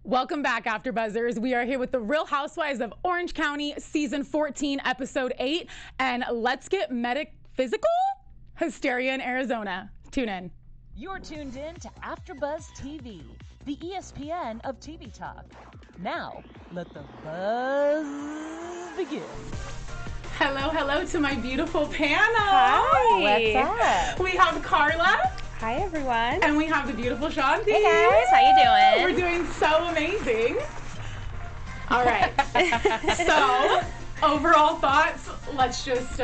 Welcome back, AfterBuzzers. We are here with the Real Housewives of Orange County, Season 14, Episode 8. And let's get metaphysical? Hysteria in Arizona. Tune in. You're tuned in to AfterBuzz TV, the ESPN of TV talk. Now, let the buzz begin. Hello to my beautiful panel. Hi. What's up? We have Karla. Hi, everyone. And we have the beautiful Shanti. Hey, guys. How you doing? We're doing so amazing. All right. So, overall thoughts, let's just,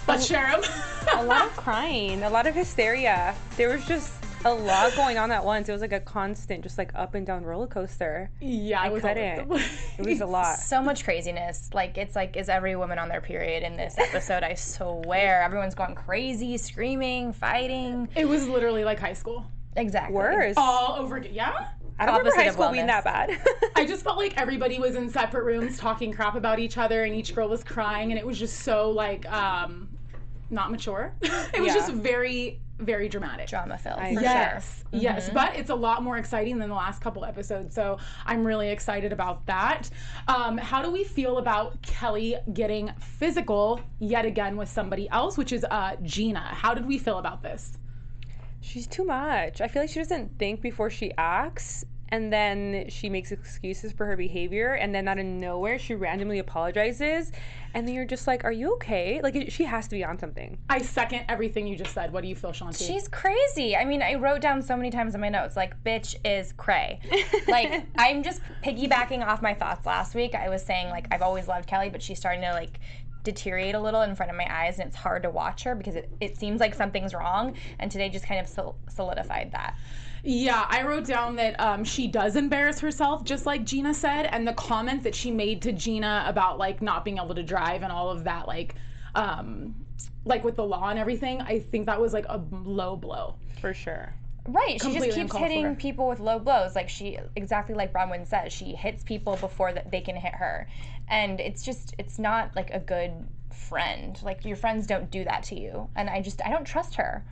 let's share them. A lot of crying, a lot of hysteria. There was just a lot going on at once. It was like a constant, just like up and down roller coaster. Yeah, I couldn't. It was a lot. So much craziness. Like, it's like, is every woman on their period in this episode? I swear. Everyone's going crazy, screaming, fighting. It was literally like high school. Exactly. Worse. All over again. Yeah? I don't remember high Opposite of school being wellness. that bad. I just felt like everybody was in separate rooms talking crap about each other and each girl was crying and it was just so like, not mature. It was Yeah. just very, very dramatic. Drama filled. I- For Yes, sure. yes, but it's a lot more exciting than the last couple episodes, so I'm really excited about that. How do we feel about Kelly getting physical yet again with somebody else, which is Gina? How did we feel about this? She's too much. I feel like she doesn't think before she acts, and then she makes excuses for her behavior, and then out of nowhere, she randomly apologizes, and then you're just like, are you okay? Like, she has to be on something. I second everything you just said. What do you feel, Shanti? She's crazy. I mean, I wrote down so many times in my notes, like, bitch is cray. Like, I'm just piggybacking off my thoughts last week. I was saying, like, I've always loved Kelly, but she's starting to, like, deteriorate a little in front of my eyes, and it's hard to watch her because it seems like something's wrong, and today just kind of solidified that. Yeah, I wrote down that she does embarrass herself, just like Gina said, and the comment that she made to Gina about like not being able to drive and all of that, like with the law and everything, I think that was like a low blow. For sure. Right, she Completely just keeps uncalled for. hitting people with low blows. Like, she, exactly like Bronwyn says, she hits people before that they can hit her. And it's not like a good friend. Like, your friends don't do that to you. And I don't trust her.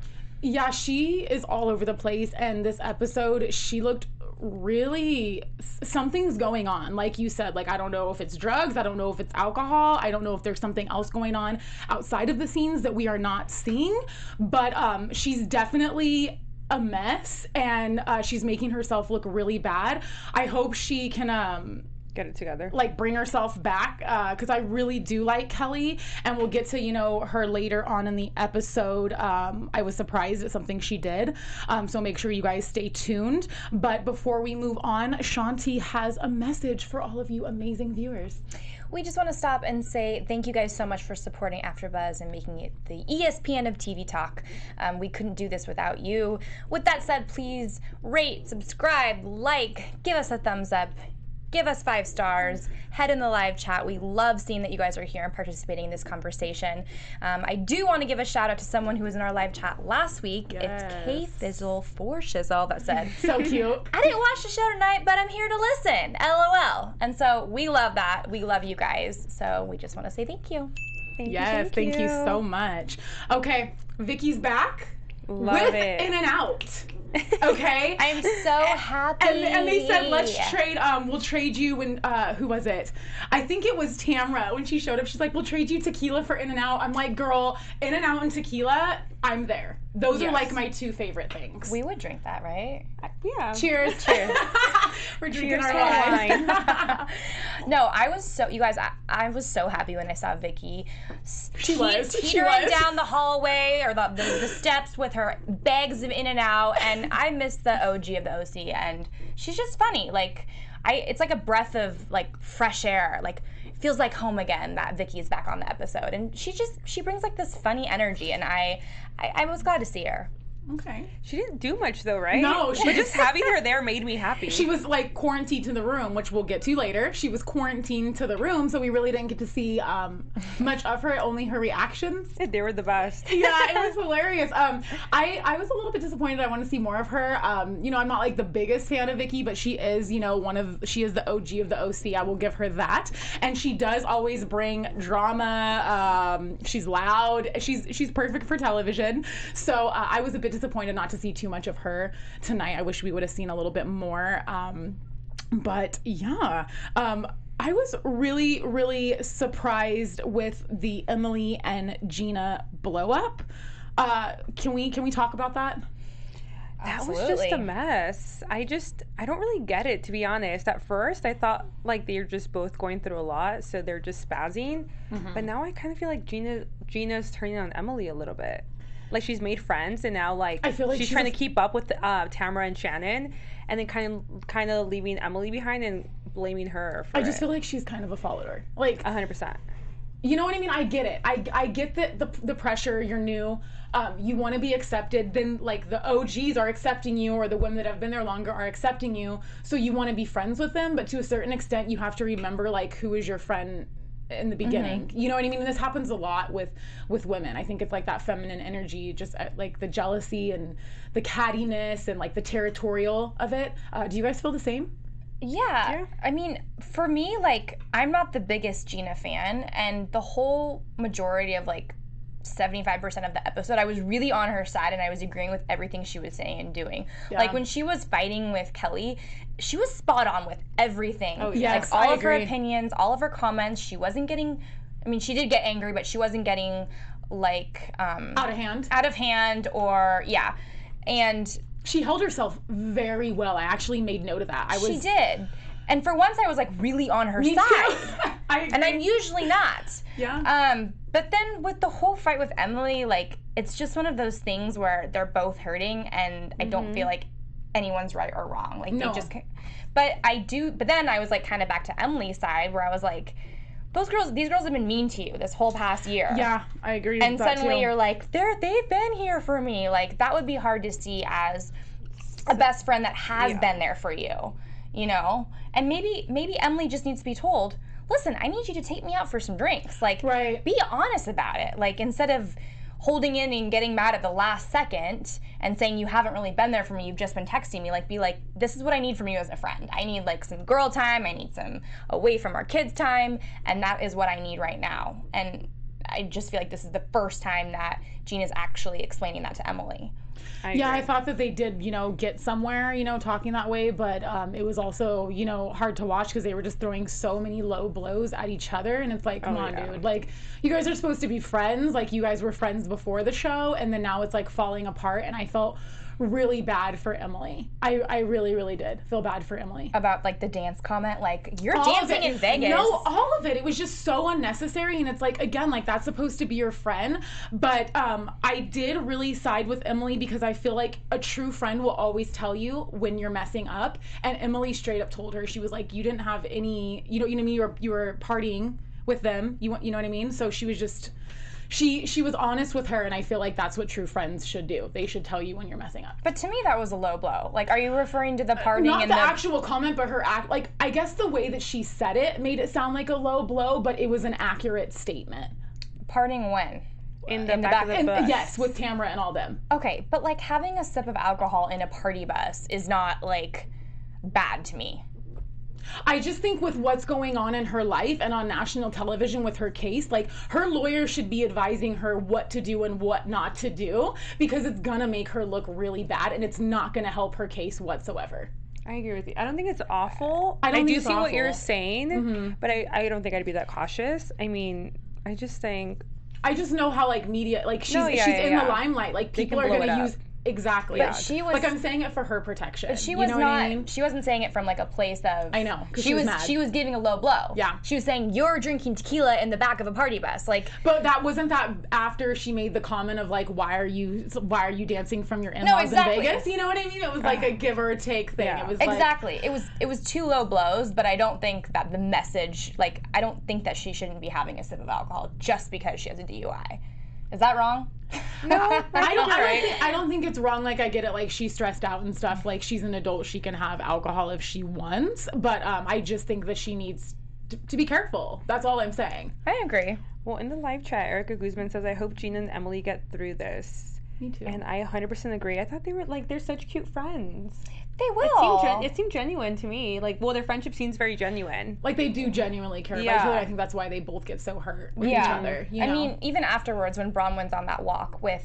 Yeah, she is all over the place, and this episode, she looked really, something's going on. Like you said, like, I don't know if it's drugs, I don't know if it's alcohol, I don't know if there's something else going on outside of the scenes that we are not seeing, but she's definitely a mess, and she's making herself look really bad. I hope she can Get it together. like bring herself back, because I really do like Kelly, and we'll get to her later on in the episode. I was surprised at something she did, so make sure you guys stay tuned. But before we move on, Shanti has a message for all of you amazing viewers. We just want to stop and say thank you guys so much for supporting AfterBuzz and making it the ESPN of TV talk. We couldn't do this without you. With that said, please rate, subscribe, like, give us a thumbs up. Give us 5 stars, head in the live chat. We love seeing that you guys are here and participating in this conversation. I do want to give a shout out to someone who was in our live chat last week. Yes. It's Kay Fizzle for Shizzle that said, So cute. I didn't watch the show tonight, but I'm here to listen, LOL. And so we love that. We love you guys. So we just want to say thank you. Yes, thank you so much. Okay, Vicki's back. Love with it. In and Out. Okay. I'm so happy. And they said, let's trade, we'll trade you when, who was it? I think it was Tamra. When she showed up, she's like, we'll trade you tequila for In and Out. I'm like, girl, In and Out and tequila, I'm there. Those are like my 2 favorite things. We would drink that, right? Yeah. Cheers. Cheers. We're drinking Cheers our to wine. No, you guys, I was so happy when I saw Vicki She was. teetering down the hallway or the steps with her bags of In and Out, and I miss the OG of the OC, and she's just funny. Like, it's like a breath of like fresh air. Like, feels like home again that Vicki is back on the episode, and she brings like this funny energy, and I was glad to see her. Okay. She didn't do much though, right? No, but just having her there made me happy. She was like quarantined to the room, which we'll get to later. She was quarantined to the room, so we really didn't get to see much of her, only her reactions. They were the best. Yeah, it was hilarious. I was a little bit disappointed. I want to see more of her. I'm not like the biggest fan of Vicki, but she is, she is the OG of the OC. I will give her that. And she does always bring drama. She's loud. She's perfect for television. So I was a bit disappointed not to see too much of her tonight. I wish we would have seen a little bit more. But yeah, I was really, really surprised with the Emily and Gina blow up. Can we talk about that? That was just a mess. I don't really get it, to be honest. At first, I thought like they're just both going through a lot, so they're just spazzing. But now I kind of feel like Gina's turning on Emily a little bit. Like she's made friends, and now like I feel like she's trying to keep up with Tamra and Shannon, and then kind of leaving Emily behind and blaming her for I just feel like she's kind of a follower. Like 100%. You know what I mean? I get it. I get the pressure. You're new. You want to be accepted. Then like the OGs are accepting you, or the women that have been there longer are accepting you. So you want to be friends with them. But to a certain extent, you have to remember like who is your friend in the beginning. You know what I mean? And this happens a lot with women. I think it's like that feminine energy, just like the jealousy and the cattiness and like the territorial of it. Do you guys feel the same? Yeah. I mean, for me, like, I'm not the biggest Gina fan, and the whole majority of, like, 75% of the episode, I was really on her side, and I was agreeing with everything she was saying and doing. Yeah. Like, when she was fighting with Kelly, she was spot on with everything. Oh, yes, like, all of her opinions, all of her comments, she wasn't getting, I mean, she did get angry, but she wasn't getting, like... out of hand, or, yeah. And... she held herself very well. I actually made note of that. She did. And for once, I was like really on her side. And I'm usually not. Yeah. But then with the whole fight with Emily, like, it's just one of those things where they're both hurting, and I don't feel like anyone's right or wrong. Like, they just can't. But then I was like kind of back to Emily's side, where I was like, these girls have been mean to you this whole past year. Yeah, I agree with that too. And suddenly you're like, they've been here for me. Like, that would be hard to see as a best friend that has been there for you, you know? And maybe Emily just needs to be told, listen, I need you to take me out for some drinks. Like, be honest about it. Like, instead of holding in and getting mad at the last second and saying you haven't really been there for me, you've just been texting me, like, be like, this is what I need from you as a friend. I need like some girl time, I need some away from our kids time, and that is what I need right now. And I just feel like this is the first time that Gina's actually explaining that to Emily. I thought that they did, get somewhere, talking that way, but it was also, hard to watch because they were just throwing so many low blows at each other, and it's like, come on, dude, like, you guys are supposed to be friends, like, you guys were friends before the show, and then now it's like falling apart, and I felt really bad for Emily. I really, really did feel bad for Emily. About, like, the dance comment, like, you're dancing in Vegas. No, all of it. It was just so unnecessary, and it's like, again, like, that's supposed to be your friend, but I did really side with Emily because I feel like a true friend will always tell you when you're messing up, and Emily straight up told her, she was like, you didn't have any, you know what I mean, you were partying with them, you know what I mean, so she was just... She was honest with her, and I feel like that's what true friends should do. They should tell you when you're messing up. But to me, that was a low blow. Like, are you referring to the partying not and the actual comment, but her act. Like, I guess the way that she said it made it sound like a low blow, but it was an accurate statement. Partying when? In the back of the bus. Yes, with Tamra and all them. Okay, but like having a sip of alcohol in a party bus is not like bad to me. I just think with what's going on in her life and on national television with her case, like, her lawyer should be advising her what to do and what not to do, because it's gonna make her look really bad, and it's not gonna help her case whatsoever. I agree with you. I don't think it's awful. I do see what you're saying, but I don't think I'd be that cautious. I mean, I just know how, like, media, like, she's in the limelight. Like, people are gonna use... Exactly. But she was, like, I'm saying it for her protection. She was what I mean? She wasn't saying it from like a place of... I know, because she was mad. She was giving a low blow. Yeah. She was saying, you're drinking tequila in the back of a party bus. Like... But wasn't that after she made the comment of, like, why are you dancing from your in-laws in Vegas? You know what I mean? It was like a give or take thing. Yeah. It was exactly. It was two low blows, but I don't think that the message, like, I don't think that she shouldn't be having a sip of alcohol just because she has a DUI. Is that wrong? No, I don't think it's wrong. Like, I get it. Like, she's stressed out and stuff. Like, she's an adult. She can have alcohol if she wants. But I just think that she needs to be careful. That's all I'm saying. I agree. Well, in the live chat, Erica Guzman says, I hope Gina and Emily get through this. Me too. And I 100% agree. I thought they were, like, they're such cute friends. They will. It seemed genuine to me. Like, well, their friendship seems very genuine. Like, they do genuinely care about each other. I think that's why they both get so hurt with each other. I mean, even afterwards, when Bronwyn's on that walk with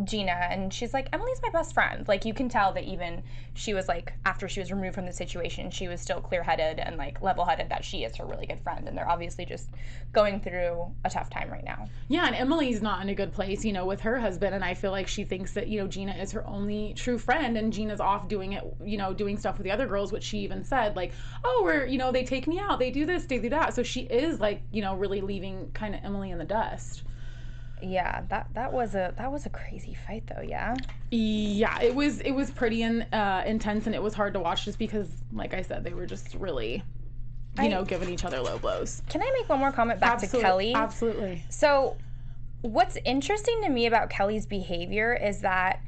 Gina, and she's like, Emily's my best friend. Like, you can tell that even she was like, after she was removed from the situation, she was still clear-headed and like level-headed that she is her really good friend, and they're obviously just going through a tough time right now. Yeah, and Emily's not in a good place, with her husband, and I feel like she thinks that, Gina is her only true friend, and Gina's off doing it, doing stuff with the other girls, which she even said, like, oh, we're, they take me out, they do this, they do that. So she is like, really leaving kind of Emily in the dust. Yeah, that was a crazy fight though. Yeah. Yeah, it was pretty intense, and it was hard to watch just because, like I said, they were just really, giving each other low blows. Can I make one more comment back to Kelly? Absolutely. So, what's interesting to me about Kelly's behavior is that,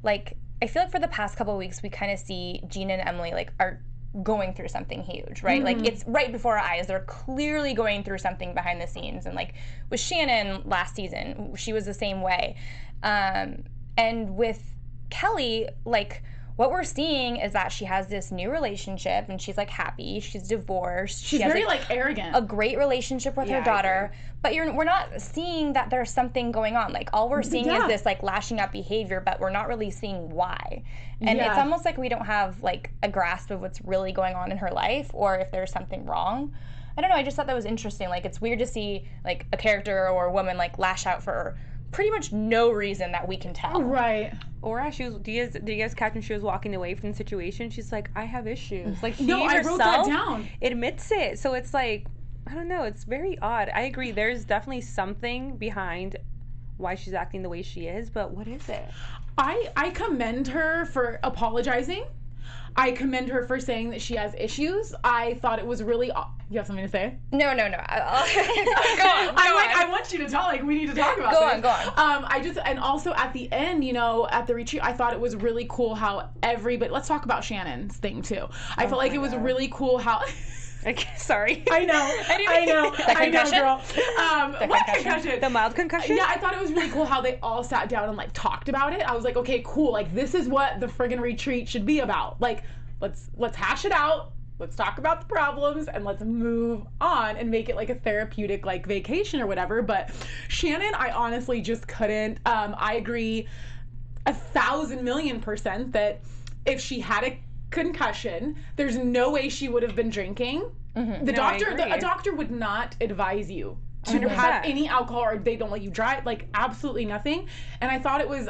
like, I feel like for the past couple of weeks we kind of see Gina and Emily like are going through something huge, right? Mm-hmm. Like, it's right before our eyes. They're clearly going through something behind the scenes. And like with Shannon last season, she was the same way. And with Kelly, like, what we're seeing is that she has this new relationship and she's like happy. She's divorced. She's she has, very like arrogant. A great relationship with her daughter. But we're not seeing that there's something going on. Like, all we're seeing is this like lashing out behavior, but we're not really seeing why. And it's almost like we don't have like a grasp of what's really going on in her life, or if there's something wrong. I don't know. I just thought that was interesting. Like, it's weird to see like a character or a woman like lash out for pretty much no reason that we can tell. Right. Or do you guys catch when she was walking away from the situation? She's like, I have issues. Like, she I wrote that down. Admits it. So it's like, I don't know. It's very odd. I agree. There's definitely something behind why she's acting the way she is, but what is it? I commend her for apologizing. I commend her for saying that she has issues. I thought it was really... You have something to say? No. Go on. I want you to talk. Like, we need to talk about this. Go on. And also at the end, at the retreat, I thought it was really cool how everybody... Let's talk about Shannon's thing, too. I felt like it was really cool how... Sorry. I know, girl. What concussion? The mild concussion? Yeah, I thought it was really cool how they all sat down and, like, talked about it. I was like, okay, cool. Like, this is what the friggin' retreat should be about. Like, let's hash it out. Let's talk about the problems and let's move on and make it like a therapeutic, like, vacation or whatever. But Shannon, I honestly just couldn't. I agree 1,000,000,000% that if she had a concussion, there's no way she would have been drinking. Mm-hmm. A doctor would not advise you to 100%. Have any alcohol, or they don't let you drive, like, absolutely nothing. And I thought it was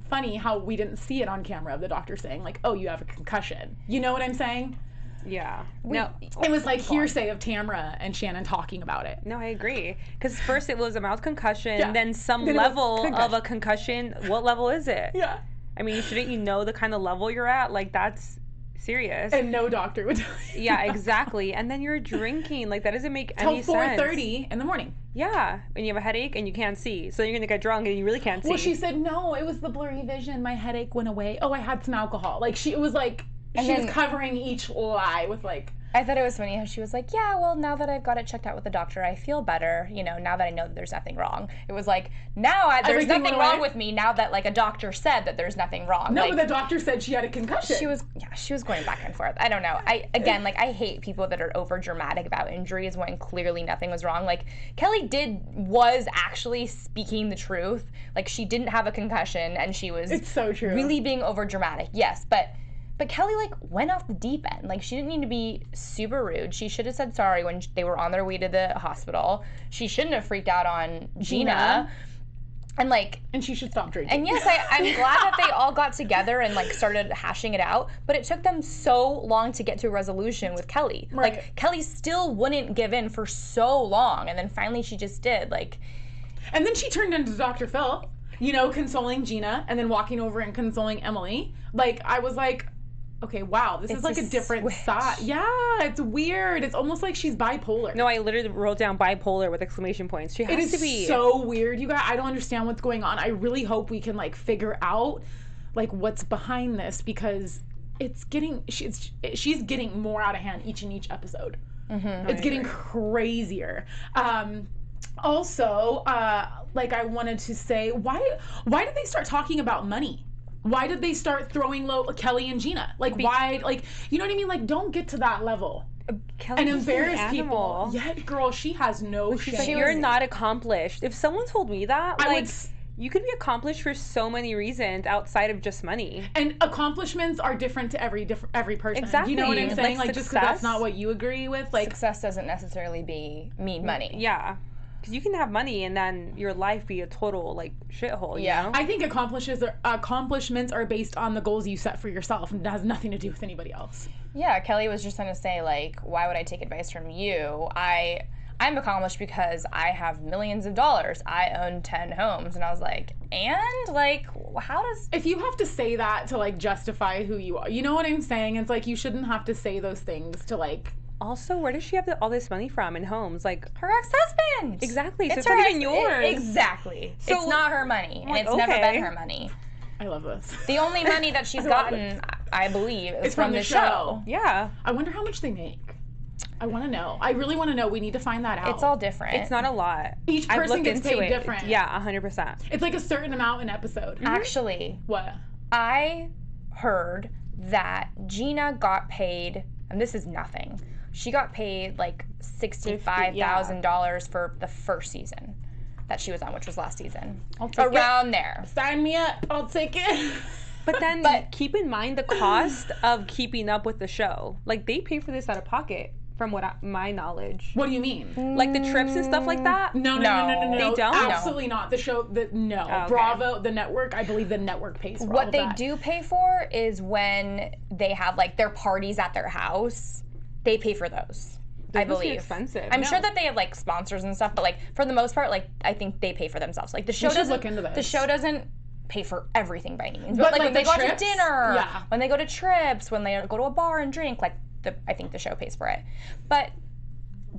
funny how we didn't see it on camera of the doctor saying, like, oh, you have a concussion. You know what I'm saying? Yeah. It was like hearsay of Tamra and Shannon talking about it. No, I agree. Because first it was a mild concussion, then some level of a concussion. What level is it? Yeah. I mean, shouldn't you know the kind of level you're at? Like, that's serious. And no doctor would tell you. Yeah, exactly. And then you're drinking. Like, that doesn't make any sense. Till 4:30 in the morning. Yeah. And you have a headache and you can't see. So you're going to get drunk and you really can't see. Well, she said, no, it was the blurry vision. My headache went away. Oh, I had some alcohol. Like, it was like... She was covering each lie with, like... I thought it was funny how she was like, yeah, well, now that I've got it checked out with the doctor, I feel better, now that I know that there's nothing wrong. It was like, there's nothing wrong with me now that, like, a doctor said that there's nothing wrong. No, like, but the doctor said she had a concussion. She was going back and forth. I don't know. I hate people that are over dramatic about injuries when clearly nothing was wrong. Like, Kelly was actually speaking the truth. Like, she didn't have a concussion, and she was... It's so true. Really being over dramatic. Yes, but Kelly, like, went off the deep end. Like, she didn't need to be super rude. She should have said sorry when they were on their way to the hospital. She shouldn't have freaked out on Gina. And she should stop drinking. And yes, I'm glad that they all got together and, like, started hashing it out. But it took them so long to get to a resolution with Kelly. Right. Like, Kelly still wouldn't give in for so long. And then finally she just did. Like... And then she turned into Dr. Phil, consoling Gina and then walking over and consoling Emily. Like, I was like... Okay, wow, this is like a different side. Yeah, it's weird. It's almost like she's bipolar. No, I literally wrote down bipolar with exclamation points. She has to be. It is so weird, you guys. I don't understand what's going on. I really hope we can, like, figure out, like, what's behind this, because she's getting more out of hand each episode. Mm-hmm. It's getting crazier. Also, like, I wanted to say, why did they start talking about money? Why did they start throwing low Kelly and Gina? Like, why? Like, you know what I mean? Like, don't get to that level and embarrass people. Yeah, girl, she has no shame. You're not accomplished. If someone told me that, You could be accomplished for so many reasons outside of just money. And accomplishments are different to every person. Exactly. You know what I'm saying? Like, Like just because that's success. not what you agree with, like Success doesn't necessarily mean money. Yeah. Because you can have money and then your life be a total, like, shithole, you Yeah. know? I think accomplishments are based on the goals you set for yourself, and it has nothing to do with anybody else. Yeah, Kelly was just going to say, like, why would I take advice from you? I'm accomplished because I have millions of dollars. I own 10 homes. And I was like, and? Like, how does... If you have to say that to, like, justify who you are, you know what I'm saying? It's like, you shouldn't have to say those things to, like... Also, where does she have all this money from in homes? Like, Her ex-husband! exactly. So it's not even yours. Exactly. So- it's not her money. And like, it's never okay. been her money. I love this. The only money that she's gotten, I believe, is It's from the show. Yeah. I wonder how much they make. I want to know. I really want to know. We need to find that out. It's all different. It's not a lot. Each I've person looked gets into paid it. different. Yeah, 100%. It's like a certain amount an episode. Actually, What? I heard that Gina got paid, and this is nothing. She got paid like $65,000 for the first season that she was on, which was last season. Around there. Sign me up. I'll take it. But then keep in mind the cost of keeping up with the show. Like, they pay for this out of pocket, from my knowledge. What do you mean? Like the trips and stuff like that? No. They don't? Absolutely not. The show, no. Oh, okay. Bravo, the network, I believe the network pays for all What of they that. do pay for is when they have like their parties at their house, they pay for those. I Those must be believe. expensive. I'm No. sure that they have like sponsors and stuff, but like for the most part, like I think they pay for themselves. Like the show should doesn't look into this. The show doesn't pay for everything by any means. But, But like like, when they the go out to trips? dinner, Yeah. when they go to trips, when they go to a bar and drink, like I think the show pays for it. But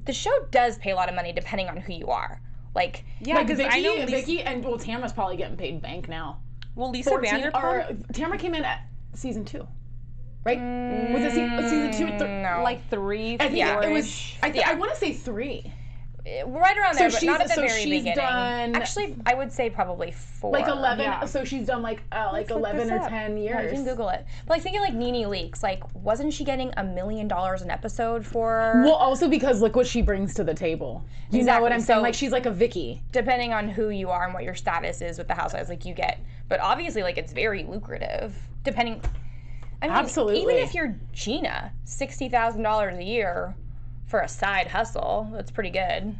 the show does pay a lot of money depending on who you are. Like Yeah, Like because I know Vicki and Tamra's probably getting paid bank now. Lisa 14 Vanderpump. or Tamra came in at season 2, right? Was it season 2 or 3? no. Like 3, I think Yeah. it was. I Yeah. want to say 3. right around there, but she's- not at the so very she's beginning. done- Actually, I would say probably 4. Like 11. Yeah. So she's done like look 11 this or up. 10 Yeah, you years. can Google it. But like thinking like Nene Leakes, like wasn't she getting $1 million an episode for? Well, also because look what she brings to the table. You know what Exactly. I'm saying? So- Like she's like a Vicki. Depending on who you are and what your status is with the housewives, like you get. But obviously, like it's very lucrative. Depending. I mean, Absolutely. Even if you're Gina, $60,000 a year for a side hustle, that's pretty good.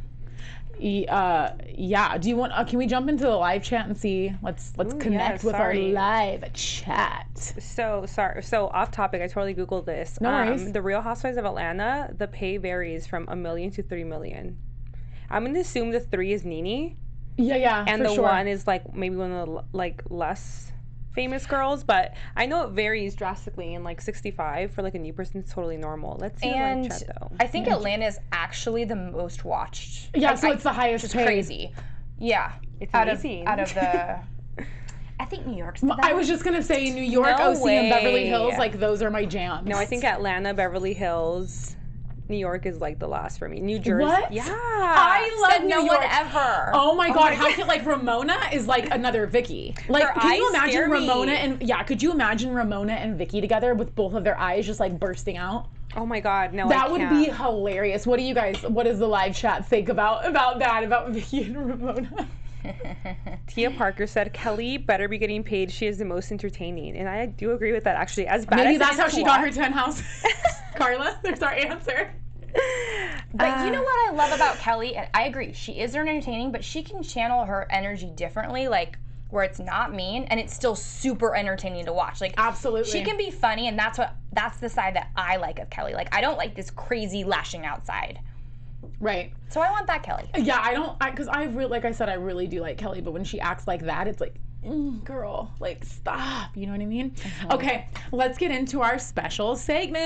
Yeah. Do you want? Can we jump into the live chat and see? Let's connect with our sorry. live chat. So sorry. So off topic. I totally googled this. No worries. The Real Housewives of Atlanta. The pay varies from $1 million to $3 million. I'm gonna assume the 3 is Nene, Yeah. and for the sure. 1 is like maybe one of the like less famous girls. But I know it varies drastically. And like 65 for like a new person is totally normal. Let's see the live And chat though. I think Atlanta is actually the most watched. Yeah. Like, So it's the highest It's paid. crazy. Yeah. It's out amazing. Of the. I think New York's the best. I was just gonna say New York, No OC, and Beverly way. Hills. Like those are my jams. No, I think Atlanta, Beverly Hills, New York is like the last for me. New Jersey. What? Yeah. I love Said New no York. one ever. Oh my god, how could like Ramona is like another Vicki. Like Her can you eyes imagine scare me. Ramona and could you imagine Ramona and Vicki together with both of their eyes just like bursting out? Oh my God, no, That I would can't. be hilarious. What does the live chat think about that, about Vicki and Ramona? Tia Parker said, Kelly better be getting paid. She is the most entertaining. And I do agree with that, actually. As bad Maybe as that's it how is she to got her watch- 10 houses. Carla, there's our answer. But you know what I love about Kelly? And I agree, she is entertaining, but she can channel her energy differently, like where it's not mean and it's still super entertaining to watch. Like Absolutely. she can be funny, and that's the side that I like of Kelly. Like I don't like this crazy lashing out side. Right. So I want that Kelly. Yeah, because I really, like I said, I really do like Kelly, but when she acts like that, it's like, girl, like stop. You know what I mean? Okay, let's get into our special segment.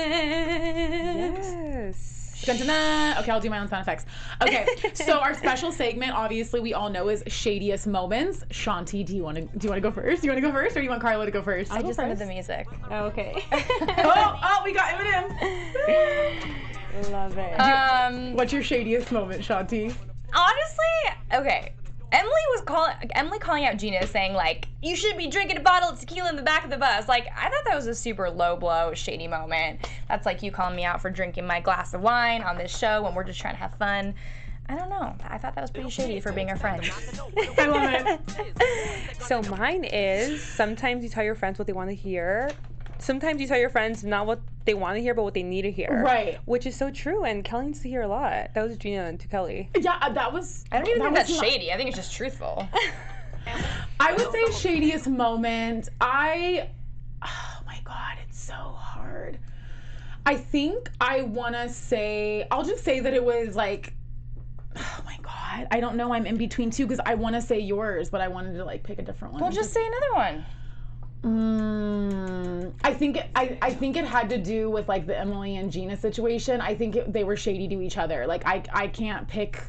Yes. Dun-dun-dun. Okay, I'll do my own sound effects. Okay, so our special segment, obviously, we all know is Shadiest Moments. Shanti, do you want to go first? Do you want to go first, or do you want Carla to go first? I just ended the music. Okay. Oh, we got Eminem. Love it. What's your shadiest moment, Shanti? Honestly, okay. Emily calling out Gina, saying like, you should be drinking a bottle of tequila in the back of the bus. Like, I thought that was a super low blow, shady moment. That's like you calling me out for drinking my glass of wine on this show when we're just trying to have fun. I don't know. I thought that was pretty shady for being our friend. I love it. So mine is sometimes you tell your friends what they want to hear. Sometimes you tell your friends not what they want to hear, but what they need to hear. Right. Which is so true, and Kelly needs to hear a lot. That was Gina to Kelly. Yeah, that was. I don't even think that's was shady. I think it's just truthful. I would say shadiest moment. Oh my God, it's so hard. I think I want to say, I'll just say that it was like, oh my God, I don't know. I'm in between two because I want to say yours, but I wanted to like pick a different one. Well, just say another one. I think it had to do with like the Emily and Gina situation. I think they were shady to each other. Like I can't pick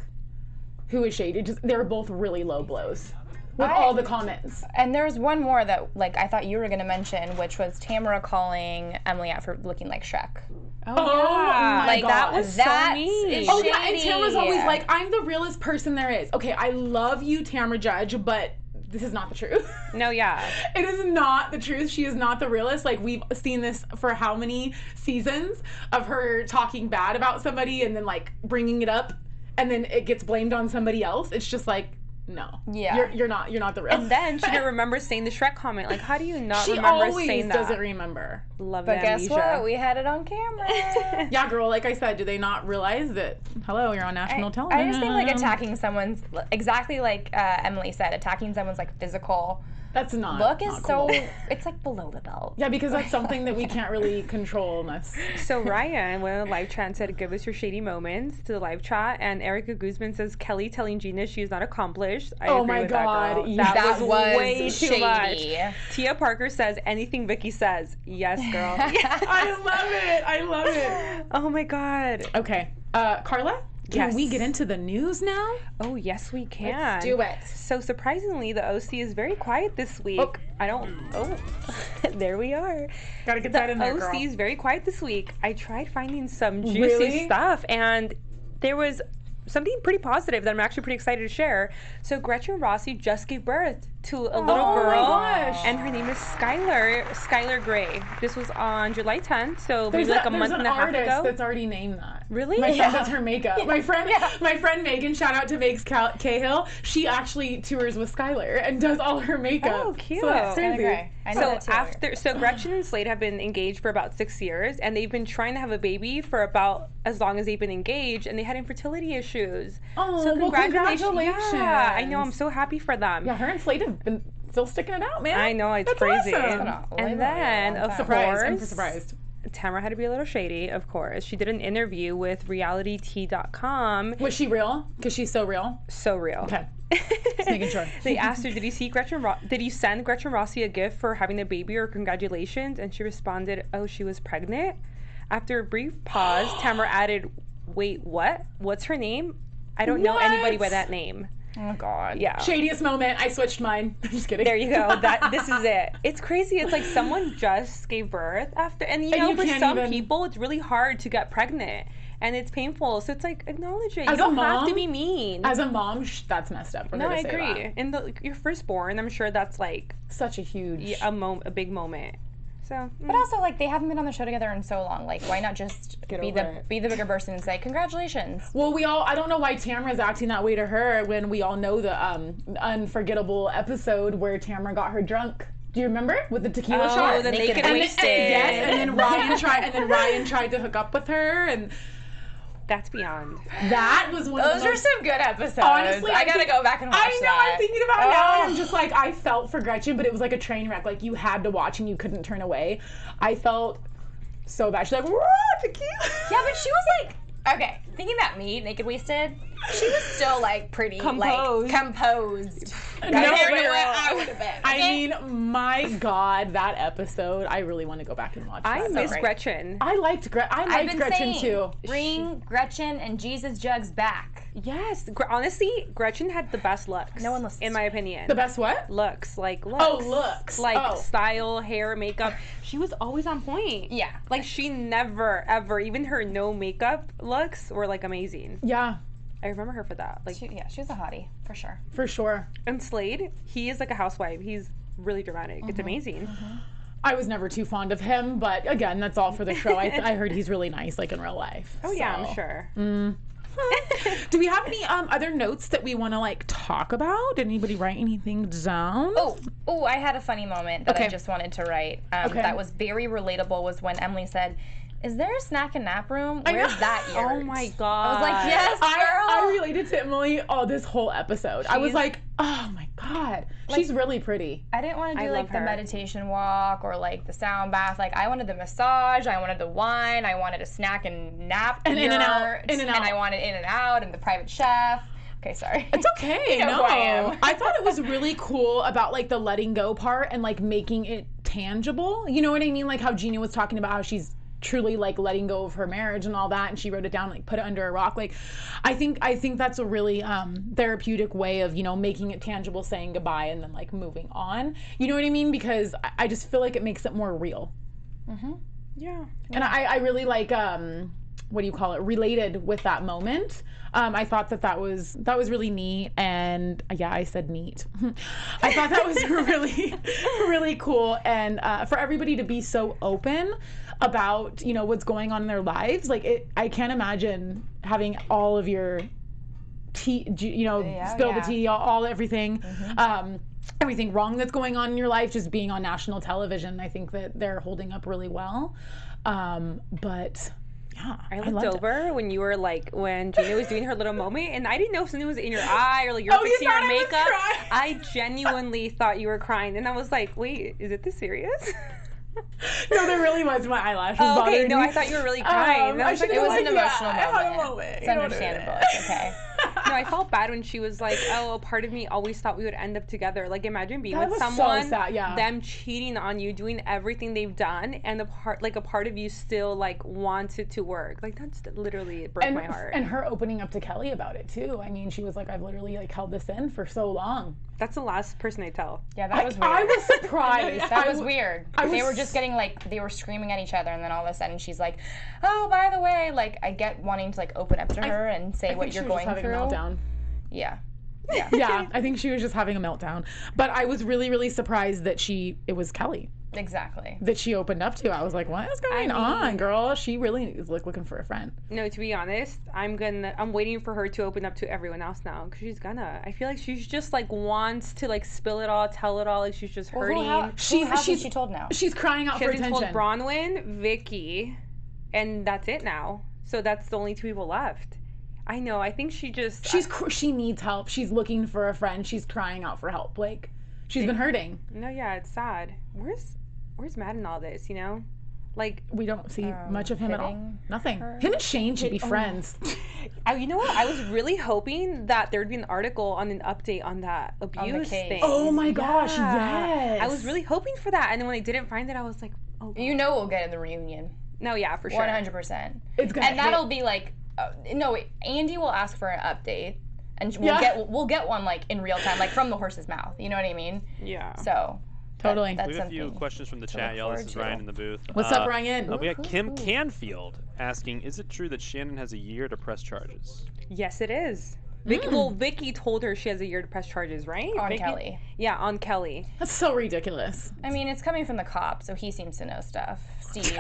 who is shady. Just they were both really low blows with all the comments. And there's one more that like I thought you were gonna mention, which was Tamra calling Emily out for looking like Shrek. Oh my Like God. that was so mean. Oh yeah, and Tamra's always like, I'm the realest person there is. Okay, I love you, Tamra Judge, but this is not the truth. No, yeah. It is not the truth. She is not the realist. Like, we've seen this for how many seasons of her talking bad about somebody and then, like, bringing it up and then it gets blamed on somebody else. It's just like, no. Yeah. You're not the real. And then she didn't remember saying the Shrek comment. Like, how do you not she remember always saying that? doesn't remember. Love But the guess amnesia. what? We had it on camera. Yeah, girl, like I said, do they not realize that, hello, you're on national television? I just think like attacking someone's, exactly like Emily said, attacking someone's like physical That's not look is not so, cool. it's like below the belt. Yeah, because that's something that we can't really control unless. So Ryan went on live chat and said, give us your shady moments to the live chat. And Erica Guzman says, Kelly telling Gina she's not accomplished. I Oh agree my with God, that girl. yeah. That was way too shady. much. Tia Parker says, anything Vicki says. Yes, girl. I love it. I love it. Oh my God. Okay. Karla, can Yes. we get into the news now? Oh, yes, we can. Let's do it. So surprisingly, the OC is very quiet this week. Oh. There we are. Gotta get The that in there, OC girl. is very quiet this week. I tried finding some juicy Really? stuff, and there was something pretty positive that I'm actually pretty excited to share. So Gretchen Rossi just gave birth to a little Oh my girl, gosh. and her name is Skylar Gray. This was on July 10th, so maybe like a month and a half artist ago. that's already named that. Really? My friend Yeah. does her makeup. My friend Megan, shout out to Megs Cahill. She actually tours with Skylar and does all her makeup. Oh, cute. So that's Kinda crazy. gray. I know that too. So Gretchen and Slade have been engaged for about 6 years, and they've been trying to have a baby for about as long as they've been engaged, and they had infertility issues. Oh, So well, congratulations. Yeah, I know. I'm so happy for them. Yeah, her and Slade have been still sticking it out, man. I know, it's That's crazy. awesome. And then, of Surprised. I'm course, surprised. Tamra had to be a little shady, of course. She did an interview with realityt.com. Was she real? Because she's so real. So real. Okay. Just making sure. They asked her, did you send Gretchen Rossi a gift for having a baby or congratulations? And she responded, oh, she was pregnant. After a brief pause, Tamra added, wait, what? What's her name? I don't know anybody by that name. Oh God. Yeah. Shadiest moment. I switched mine. I'm just kidding. There you go. This is it. It's crazy. It's like someone just gave birth after, and you know, you for can't some even- people, it's really hard to get pregnant, and it's painful. So it's like, acknowledge it. You As a don't have to mom- be mean. As a mom, that's messed up. For No, her to I say agree. that. And your firstborn, I'm sure that's like Such a huge. a big moment. So, But also, like, they haven't been on the show together in so long. Like, why not just Get be over the it. bigger person and say congratulations? Well, I don't know why Tamra's acting that way to her when we all know the unforgettable episode where Tamra got her drunk. Do you remember with the tequila shot? the naked and wasted. Yes, and then Ryan tried to hook up with her, and that's beyond. that was one of Those the are most, some good episodes. Honestly, I gotta go back and watch I know. that. I'm thinking about it now, and Oh. I'm just like, I felt for Gretchen, but it was like a train wreck. Like you had to watch, and you couldn't turn away. I felt so bad. She's like, "Whoa, tequila." Yeah, but she was like, okay, thinking about me, naked wasted, she was still like pretty Composed. like composed. No, Compared to girl. where I would have been. I okay? mean, my God, that episode. I really want to go back and watch. I that. miss great. Gretchen. I liked I've been Gretchen saying, too. bring Gretchen and Jesus Jugs back. Yes. Honestly, Gretchen had the best looks. No one listens in my opinion. The best what? looks. Oh, looks. Like Oh. style, hair, makeup. She was always on point. Yeah. Like she never ever, even her no makeup looks were like amazing. Yeah, I remember her for that. Like, She was a hottie, for sure. for sure. and Slade, he is like a housewife. He's really dramatic. Mm-hmm. It's amazing. I was never too fond of him, but again, that's all for the show. I heard he's really nice, like in real life. Oh yeah, So. I'm sure. Do we have any other notes that we want to like talk about? Did anybody write anything down? Oh, I had a funny moment that I just wanted to write. That was very relatable. Was when Emily said, "Is there a snack and nap room? Where's that yurt?" Oh my god! I was like, "Yes, girl." I related to Emily this whole episode. I was like, oh my god, she's really pretty. I didn't want to do like the meditation walk or like the sound bath. Like I wanted the massage, I wanted the wine, I wanted a snack and nap and in and out, and I wanted in and out and the private chef. Okay, sorry. It's okay. You know who I am. I thought it was really cool about like the letting go part and like making it tangible. You know what I mean? Like how Gina was talking about how she's truly like letting go of her marriage and all that, and she wrote it down, like put it under a rock. Like I think that's a really therapeutic way of, you know, making it tangible, saying goodbye and then like moving on. You know what I mean? Because I just feel like it makes it more real. Yeah. And I really like what do you call it, related with that moment. I thought that was really neat, and yeah, I said neat. I thought that was really, really cool, and for everybody to be so open about, you know, what's going on in their lives. Like I can't imagine having all of your tea, you know, spill the tea, everything. Everything wrong that's going on in your life, just being on national television. I think that they're holding up really well. But yeah, I looked over when you were like, when Gina was doing her little moment, and I didn't know if something was in your eye or like you were fixing your makeup. I genuinely thought you were crying, and I was like, wait, is it this serious? No, there really was my eyelashes bothering me. No, I thought you were really crying. It was an emotional moment. I had a moment. It's understandable. It's okay. No, I felt bad when she was like, oh, a part of me always thought we would end up together. Like, imagine being with someone, so sad, them cheating on you, doing everything they've done, and a part of you still like wanted to work. Like, that's literally, it broke my heart. And her opening up to Kelly about it too. I mean, she was like, I've literally like held this in for so long. That's the last person I tell. Yeah, that was weird. I was surprised. That was weird. They were just getting like, they were screaming at each other, and then all of a sudden she's like, oh, by the way, like, I get wanting to like open up to her and say what you're going through. A meltdown. Yeah. Yeah, I think she was just having a meltdown. But I was really, really surprised that it was Kelly. Exactly. That she opened up to. I was like, what is going on, girl? She really is looking for a friend. No, to be honest, I'm waiting for her to open up to everyone else now, because she's gonna. I feel like she's just like wants to like spill it all, tell it all, like she's just hurting. Who hasn't she told now? She's crying out for attention. She hasn't told Bronwyn, Vicki, and that's it now. So that's the only two people left. I know. I think she just. She needs help. She's looking for a friend. She's crying out for help. Like, she's been hurting. No, yeah, it's sad. Where's Matt in all this? You know, like we don't see much of him at all. Nothing. Him and Shane should be friends. You know what? I was really hoping that there would be an article on an update on that abuse thing. Oh my gosh, yes. I was really hoping for that, and then when I didn't find it, I was like, oh. God. You know we'll get in the reunion. No, yeah, for sure. 100%. It's gonna and that'll be like. No, Andy will ask for an update, and we'll get one like in real time, like from the horse's mouth. You know what I mean? Yeah. So totally. That's we have a few questions from the chat, y'all. This is Ryan in the booth. What's up, Ryan? We got Kim Canfield asking, "Is it true that Shannon has a year to press charges?" Yes, it is. Vicki told her she has a year to press charges, right? On Vicki? Kelly. Yeah, on Kelly. That's so ridiculous. I mean, it's coming from the cop, so he seems to know stuff. Steve.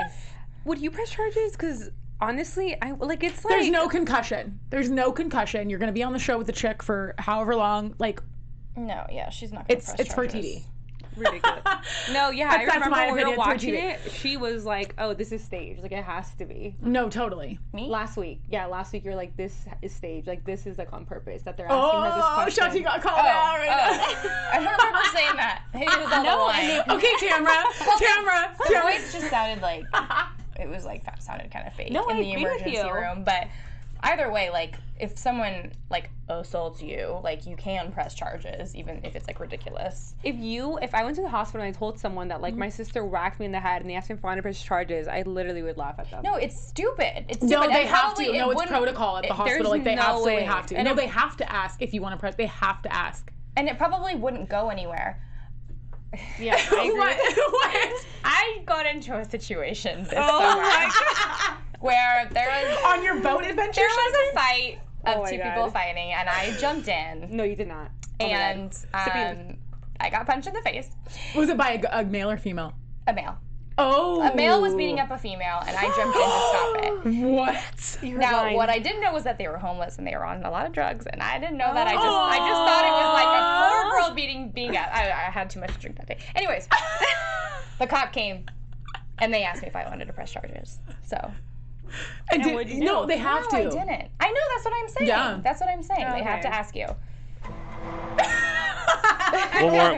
Would you press charges? Because honestly, it's like there's no concussion. There's no concussion. You're gonna be on the show with the chick for however long. Like, no, yeah, she's not gonna press charges. It's for TV. Ridiculous. No, yeah, I remember when we were watching TV. it. She was like, "Oh, this is staged. Like, it has to be." No, totally. Me? Last week, you're like, "This is staged. Like, this is like on purpose that they're asking her this question." Shanti got called out right now. I don't remember saying that. He was on the line. Okay, Tamra. The voice just sounded like it was like sounded kind of fake in the emergency room, but. Either way, like, if someone, like, assaults you, like, you can press charges, even if it's, like, ridiculous. If I went to the hospital and I told someone that, like, my sister whacked me in the head and they asked me if I wanted to press charges, I literally would laugh at them. No, it's stupid. It's stupid. No, they have to. No, it's protocol at the hospital. Like, they absolutely have to. And no, they have to ask if you want to press. They have to ask. And it probably wouldn't go anywhere. Yeah, I agree. What? I got into a situation this summer. Where there was on your boat adventure. There was a fight of two people fighting, and I jumped in. No, you did not. And I got punched in the face. Was it by a male or female? A male. Oh. A male was beating up a female, and I jumped in to stop it. What? Now, what I didn't know was that they were homeless and they were on a lot of drugs, and I didn't know that. I just thought it was like a poor girl being up. I had too much to drink that day. Anyways, the cop came, and they asked me if I wanted to press charges. So. And no, they have to. I didn't. I know, that's what I'm saying. Yeah. That's what I'm saying. Okay. They have to ask you.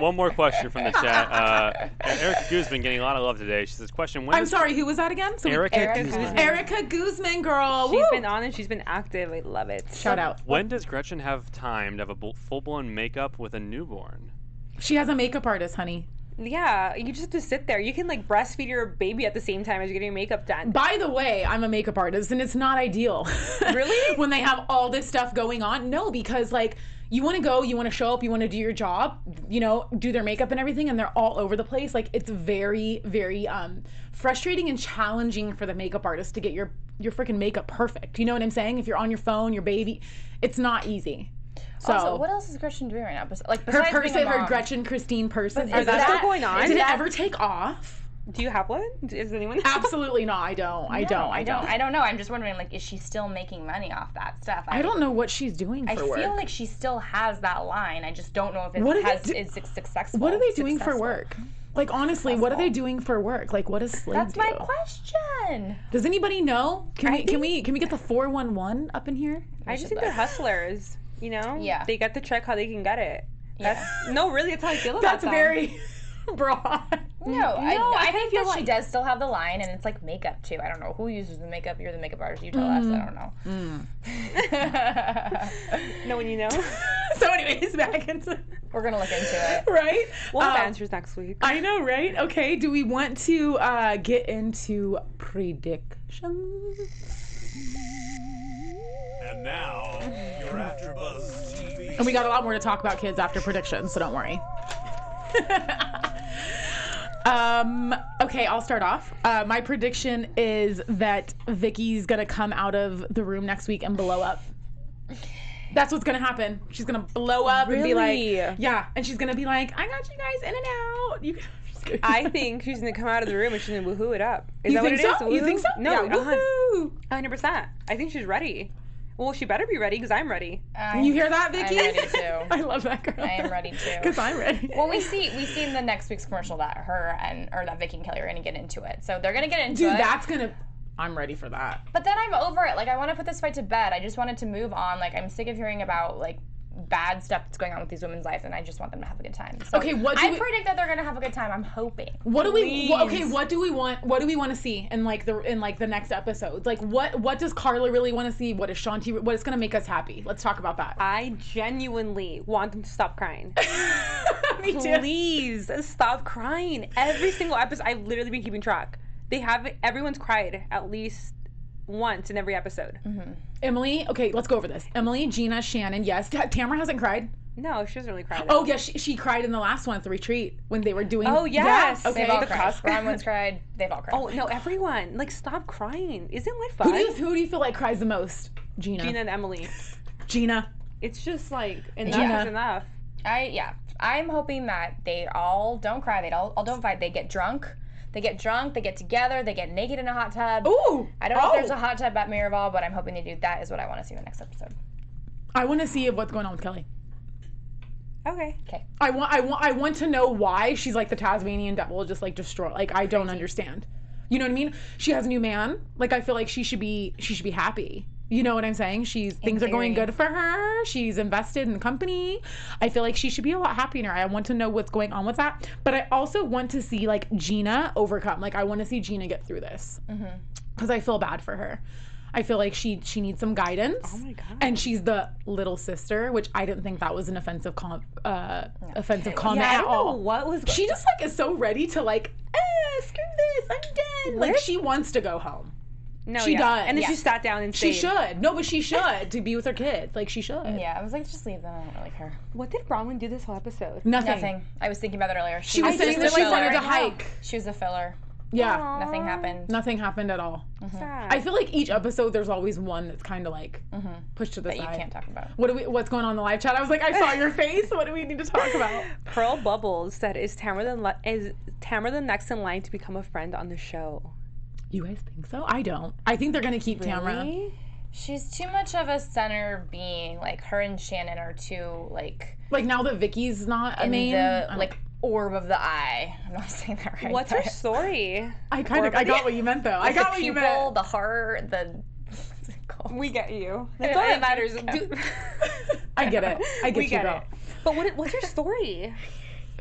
One more question from the chat. Erica Guzman getting a lot of love today. She says, question, when I'm sorry, who was that again? Erica Guzman. Erica Guzman, girl. She's Woo! been on and she's been active. I love it. Shout out. When does Gretchen have time to have a full-blown makeup with a newborn? She has a makeup artist, honey. Yeah, you just have to sit there. You can like breastfeed your baby at the same time as you're getting your makeup done. By the way, I'm a makeup artist, and it's not ideal. Really? When they have all this stuff going on. No, because like you want to go, you want to show up, you want to do your job, you know, do their makeup and everything, and they're all over the place. Like it's very, very frustrating and challenging for the makeup artist to get your freaking makeup perfect. You know what I'm saying? If you're on your phone, your baby, it's not easy. So Also, what else is Gretchen doing right now? Like her besides being a person, her mom? Gretchen Christine person. Is that still going on? Did it ever take off? Do you have one? Is anyone? Absolutely not. I don't. I don't know. I'm just wondering, like, is she still making money off that stuff? I don't know what she's doing for work. I feel like she still has that line. I just don't know if it's successful. What are they doing for work? Like honestly, what are they doing for work? Like what does Slade That's do? my question. Does anybody know? Can we get the 411 up in here? I just think they're hustlers. You know? Yeah. They get the check how they can get it. Yeah. No, really, that's how I feel about That's them. very broad. No, I think that feel she does still have the line, and it's like makeup too. I don't know who uses the makeup. You're the makeup artist. You tell us. I don't know. No one you know? So anyways, back into We're gonna look into it. right. We'll have answers next week. I know, right? Okay. Do we want to get into predictions? And now, your AfterBuzz TV. And we got a lot more to talk about, kids, after predictions, so don't worry. Okay, I'll start off. My prediction is that Vicki's gonna come out of the room next week and blow up. That's what's gonna happen. She's gonna blow up and be like, yeah, and she's gonna be like, I got you guys in and out. I think she's gonna come out of the room and she's gonna woohoo it up. Is You that what think it is? so? You think so? No, Yeah, woohoo. 100%. I think she's ready. Well, she better be ready because I'm ready. You hear that, Vicki? I'm ready too. I love that girl. I am ready too. Because I'm ready. Well, we see in the next week's commercial that that Vicki and Kelly are gonna get into it. So they're gonna get into it. Dude, I'm ready for that. But then I'm over it. Like I want to put this fight to bed. I just wanted to move on. Like I'm sick of hearing about like bad stuff that's going on with these women's lives, and I just want them to have a good time. So okay, I predict that they're gonna have a good time. I'm hoping. What do we want to see in the next episodes? Like what does Karla really want to see? What is Shanti? What is gonna make us happy? Let's talk about that. I genuinely want them to stop crying. Me too. Please stop crying. Every single episode, I've literally been keeping track. Everyone's cried at least once in every episode. Mm-hmm. Emily, okay, let's go over this. Emily, Gina, Shannon, yes. Tamra hasn't cried. No, she doesn't really cry. Oh, yes, she cried in the last one at the retreat when they were doing. Oh, yes. Yeah? Okay. They've all cried. Bronwyn's cried. They've all cried. Oh no, everyone! Like, stop crying. Isn't life fun? Who do you feel like cries the most? Gina. Gina and Emily. Gina. It's just like enough is enough. I'm hoping that they all don't cry. They all don't fight. They get drunk. They get together, they get naked in a hot tub. Ooh! I don't know if there's a hot tub at Miravel, but I'm hoping they do. That is what I want to see in the next episode. I want to see what's going on with Kelly. Okay. I want to know why she's like the Tasmanian devil, just like destroy. Like I don't understand. You know what I mean? She has a new man. Like I feel like she should be happy. You know what I'm saying? Things are going good for her. She's invested in the company. I feel like she should be a lot happier. I want to know what's going on with that. But I also want to see like Gina overcome. Like I want to see Gina get through this. Because I feel bad for her. I feel like she needs some guidance. Oh my god! And she's the little sister, which I didn't think that was an offensive comment at all. What was she just like is so ready to like, screw this, I'm done. Like she wants to go home. No, she does. And then she sat down and she should. No, but she should to be with her kids. Like she should. Yeah, I was like, just leave them. I don't really care. What did Bronwyn do this whole episode? Nothing. I was thinking about that earlier. She was saying that she wanted to hike. She was a filler. Yeah. Nothing happened. Nothing happened at all. Sad. I feel like each episode there's always one that's kind of like pushed to the That you side. can't talk about. What's going on in the live chat? I was like, I saw your face. What do we need to talk about? Pearl Bubbles said, is Tamra the next in line to become a friend on the show? You guys think so? I don't. I think they're gonna keep Tamra. Really? She's too much of a center being. Like, her and Shannon are too, like Like now that Vicky's not a in main. the, I don't- like, orb of the eye. I'm not saying that right. What's her story? I got what you meant though. I got what you pupil, meant. the heart, the... What's it called? We get you. That's all that matters. I get it. I get We you, get girl. it. But what's her story?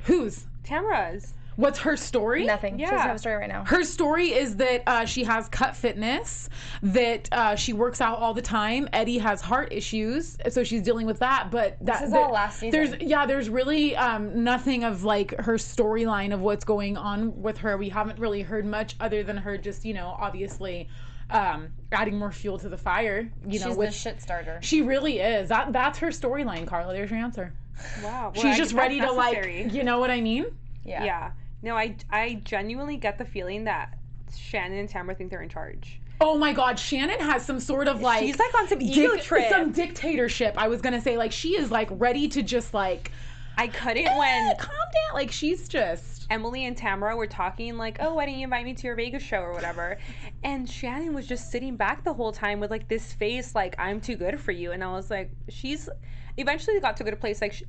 Whose? Tamra's. What's her story? Nothing. She doesn't Yeah. have a story right now. Her story is that she has cut fitness, that she works out all the time. Eddie has heart issues, so she's dealing with that. But This is all last season. There's really nothing of like her storyline of what's going on with her. We haven't really heard much other than her just, obviously adding more fuel to the fire. She's the shit starter. She really is. That's her storyline, Karla. There's your answer. Wow. She's just ready to necessary. you know what I mean? Yeah. Yeah. No, I genuinely get the feeling that Shannon and Tamra think they're in charge. Oh my God, Shannon has some sort of like... She's like on some ego trip. Some dictatorship, I was gonna say. Like, she is like ready to just like... I couldn't when calm down. Like, she's just... Emily and Tamra were talking like, oh, why didn't you invite me to your Vegas show or whatever? And Shannon was just sitting back the whole time with like this face like, I'm too good for you. And I was like, she's... Eventually got to a good place. Like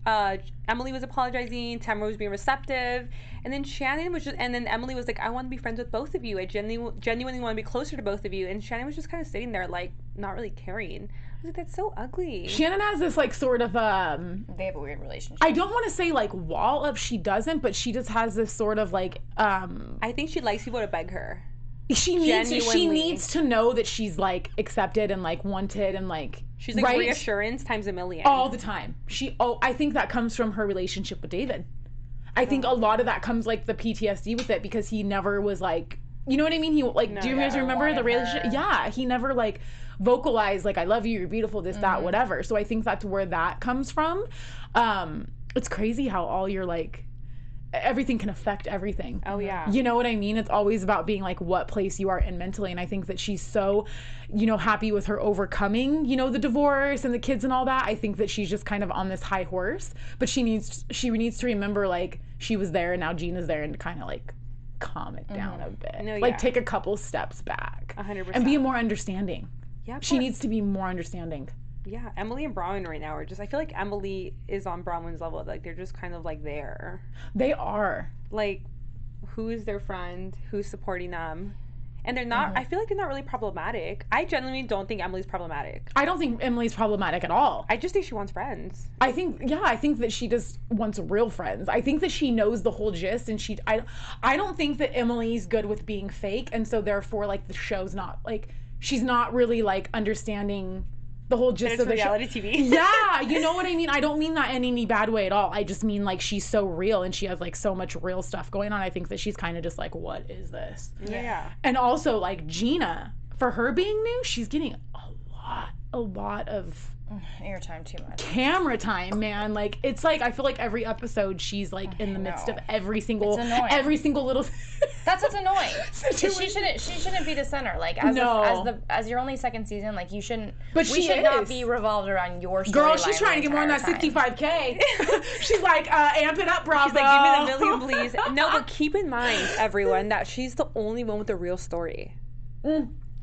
Emily was apologizing, Tamra was being receptive, and then Shannon was just, and then Emily was like, I want to be friends with both of you. I genuinely want to be closer to both of you. And Shannon was just kind of sitting there like not really caring. I was like, that's so ugly. Shannon has this like sort of They have a weird relationship. I don't want to say like wall up. She doesn't, but she just has this sort of like I think she likes people to beg her. she needs to know that she's like accepted and like wanted and like She's like right? reassurance times a million. all the time. I think that comes from her relationship with David. I think a lot of that comes like the PTSD with it because he never was like, you know what I mean? He like, do you guys remember the relationship? her. Yeah, he never like vocalized like, I love you, you're beautiful, this, that, whatever. So I think that's where that comes from. It's crazy how all your like, everything can affect everything. Oh yeah. You know what I mean? It's always about being like what place you are in mentally. And I think that she's so, happy with her overcoming, the divorce and the kids and all that. I think that she's just kind of on this high horse, but she needs to remember like she was there and now Gina's there and kind of like calm it down a bit. No, like yeah. take a couple steps back 100%. and be more understanding. Yeah, of She course. needs to be more understanding. Yeah, Emily and Bronwyn right now are just, I feel like Emily is on Bronwyn's level. Like, they're just kind of like there. They are. Like, who is their friend? Who's supporting them? And they're not, I feel like they're not really problematic. I genuinely don't think Emily's problematic. I don't think Emily's problematic at all. I just think she wants friends. I think that she just wants real friends. I think that she knows the whole gist, and I don't think that Emily's good with being fake, and so therefore, like, the show's not, like, she's not really, like, understanding the whole gist It's of the reality show. TV. Yeah, you know what I mean? I don't mean that in any bad way at all. I just mean, like, she's so real, and she has, like, so much real stuff going on. I think that she's kind of just like, what is this? Yeah. And also, like, Gina, for her being new, she's getting a lot of Airtime too much. camera time, man. Like, it's like I feel like every episode she's like in the midst of every single It's annoying. little That's what's annoying. 'Cause situation. she shouldn't be the center. Like as your only second season, like you shouldn't. But we she should not is. be revolved around your storyline. Girl, she's trying to get more on that the entire time. 65K. She's like, amp it up, Bravo. She's like, give me the million, please. No, but keep in mind, everyone, that she's the only one with a real story.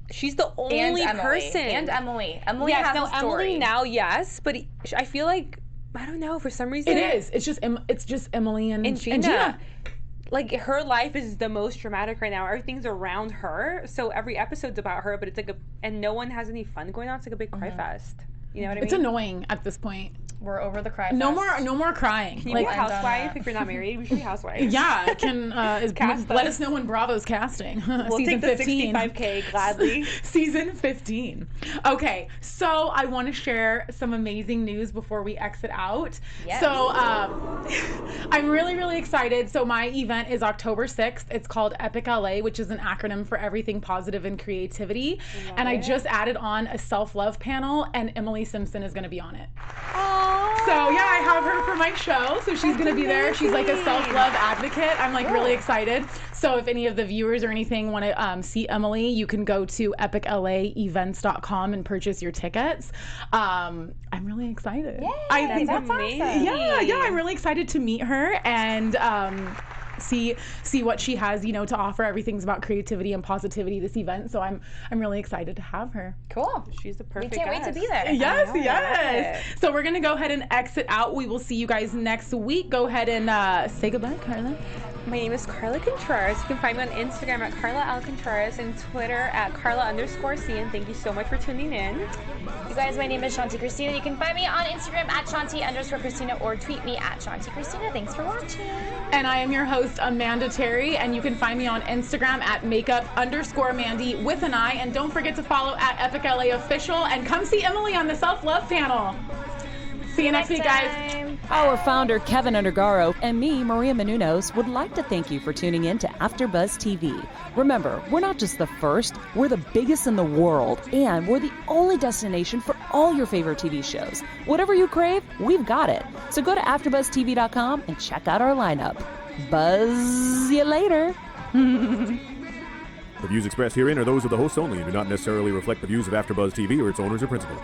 She's the only person. And Emily. Emily Yes, has no, a story. Emily now, yes, but I feel like, I don't know, for some reason. It is. It's just Emily and Gina. Like, her life is the most dramatic right now. Everything's around her, so every episode's about her, but it's like and no one has any fun going on. It's like a big cry fest. You know what I mean? It's annoying at this point. We're over the cry. No fest. more crying. Can you Like, be a housewife if you're not married? We should be housewives. yeah, Cast let us. us know when Bravo's casting. We'll Season take the 15. 65K gladly. Season 15. Okay, so I want to share some amazing news before we exit out. Yes. So I'm really, really excited. So my event is October 6th. It's called Epic LA, which is an acronym for everything positive and creativity. And I just added on a self-love panel, and Emily Simpson is going to be on it. Aww. So yeah, I have her for my show. So she's gonna be there. She's like a self-love advocate. I'm like really excited. So if any of the viewers or anything want to see Emily, you can go to epiclaevents.com and purchase your tickets. I'm really excited. Yay, I think that's awesome. Yeah, I'm really excited to meet her and see what she has, to offer. Everything's about creativity and positivity, this event. So I'm really excited to have her. Cool. She's the We perfect can't wait to guest. be there. Yes. So we're gonna go ahead and exit out. We will see you guys next week. Go ahead and say goodbye, Karla. My name is Karla Contreras. You can find me on Instagram at Karla L. Contreras and Twitter at Karla_C. And thank you so much for tuning in. You guys, my name is Shanti Christina. You can find me on Instagram at Shanti_Christina or tweet me at Shanti Christina. Thanks for watching. And I am your host, Amanda Terry, and you can find me on Instagram at makeup_Mandy with an I. And don't forget to follow at Epic LA Official and come see Emily on the self-love panel. See you next week, guys. Our founder, Kevin Undergaro, and me, Maria Menounos, would like to thank you for tuning in to AfterBuzz TV. Remember, we're not just the first, we're the biggest in the world, and we're the only destination for all your favorite TV shows. Whatever you crave, we've got it. So go to AfterBuzzTV.com and check out our lineup. Buzz you later. The views expressed herein are those of the hosts only and do not necessarily reflect the views of AfterBuzz TV or its owners or principals.